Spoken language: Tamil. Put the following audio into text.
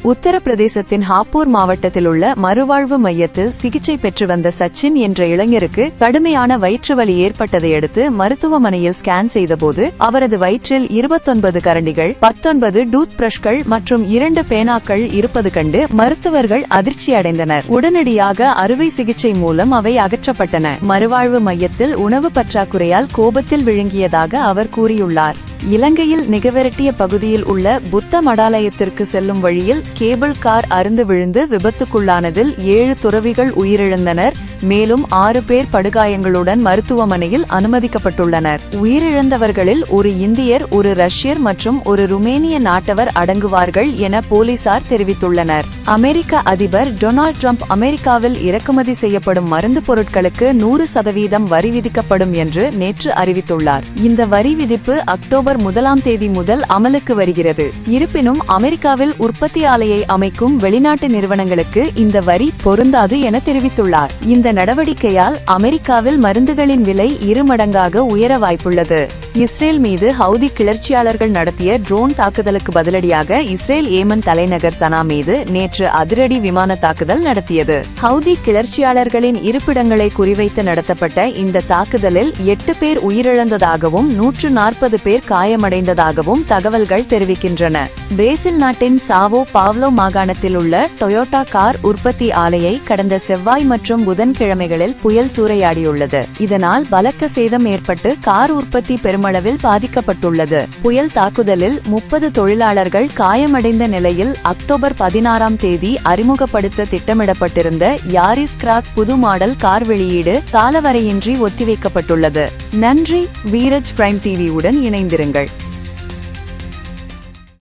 உத்தரப்பிரதேசத்தின் ஹாப்பூர் மாவட்டத்தில் உள்ள மறுவாழ்வு மையத்தில் சிகிச்சை பெற்று வந்த சச்சின் என்ற இளைஞருக்கு கடுமையான வயிற்று வலி ஏற்பட்டதை அடுத்து மருத்துவமனையில் ஸ்கேன் செய்தபோது அவரது வயிற்றில் 29 கரண்டிகள், 19 டூத் பிரஷ்கள் மற்றும் 2 பேனாக்கள் இருப்பது கண்டு மருத்துவர்கள் அதிர்ச்சி அடைந்தனர். உடனடியாக அறுவை சிகிச்சை மூலம் அவை அகற்றப்பட்டன. மறுவாழ்வு மையத்தில் உணவு பற்றாக்குறையால் கோபத்தில் விழுங்கியதாக அவர் கூறியுள்ளார். இலங்கையில் நிகவெரட்டிய பகுதியில் உள்ள புத்த மடாலயத்திற்கு செல்லும் வழியில் கேபிள் கார் அருந்து விழுந்து விபத்துக்குள்ளானதில் 7 துறவிகள் உயிரிழந்தனர். மேலும் 6 பேர் படுகாயங்களுடன் மருத்துவமனையில் அனுமதிக்கப்பட்டுள்ளனர். உயிரிழந்தவர்களில் ஒரு இந்தியர், ஒரு ரஷ்யர் மற்றும் ஒரு ருமேனிய நாட்டவர் அடங்குவார்கள் என போலீசார் தெரிவித்துள்ளனர். அமெரிக்க அதிபர் டொனால்ட் ட்ரம்ப் அமெரிக்காவில் இறக்குமதி செய்யப்படும் மருந்து பொருட்களுக்கு 100% வரி விதிக்கப்படும் என்று நேற்று அறிவித்துள்ளார். இந்த வரி விதிப்பு அக்டோபர் 1ஆம் தேதி முதல் அமலுக்கு வருகிறது. இருப்பினும் அமெரிக்காவில் உற்பத்தி ஆலையை அமைக்கும் வெளிநாட்டு நிறுவனங்களுக்கு இந்த வரி பொருந்தாது என தெரிவித்துள்ளார். இந்த நடவடிக்கையால் அமெரிக்காவில் மருந்துகளின் விலை 2 மடங்காக உயர வாய்ப்புள்ளது. இஸ்ரேல் மீது ஹவுதி கிளர்ச்சியாளர்கள் நடத்திய ட்ரோன் தாக்குதலுக்கு பதிலடியாக இஸ்ரேல் ஏமன் தலைநகர் சனா மீது நேற்று அதிரடி விமான தாக்குதல் நடத்தியது. ஹவுதி கிளர்ச்சியாளர்களின் இருப்பிடங்களை குறிவைத்து நடத்தப்பட்ட இந்த தாக்குதலில் 8 பேர் உயிரிழந்ததாகவும் 140 பேர் காயமடைந்ததாகவும் தகவல்கள் தெரிவிக்கின்றன. பிரேசில் நாட்டின் சாவோ பாவ்லோ மாகாணத்தில் உள்ள டொயோட்டா கார் உற்பத்தி ஆலையை கடந்த செவ்வாய் மற்றும் புதன்கிழமைகளில் புயல் சூறையாடியுள்ளது. இதனால் பலத்த சேதம் ஏற்பட்டு கார் உற்பத்தி பெருமளவில் பாதிக்கப்பட்டுள்ளது. புயல் தாக்குதலில் 30 தொழிலாளர்கள் காயமடைந்த நிலையில் அக்டோபர் 16ஆம் தேதி அறிமுகப்படுத்த திட்டமிடப்பட்டிருந்த யாரிஸ் கிராஸ் புது மாடல் கார் வெளியீடு காலவரையின்றி ஒத்திவைக்கப்பட்டுள்ளது. நன்றி. வீரஜ் பிரைம் டிவி உடன் இணைந்திருங்கள்.